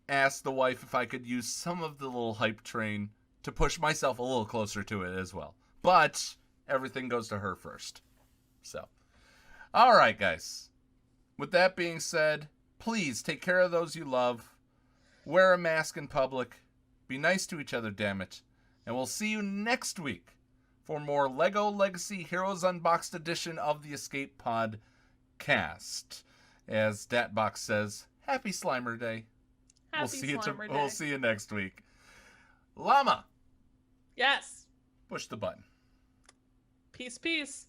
ask the wife if I could use some of the little hype train to push myself a little closer to it as well. But everything goes to her first. So, all right, guys. With that being said, please take care of those you love. Wear a mask in public. Be nice to each other, damn it. And we'll see you next week for more LEGO Legacy Heroes Unboxed edition of the Escape Pod cast. As Datbox says, Happy Slimer Day. We'll see you next week. Llama. Yes. Push the button. Peace.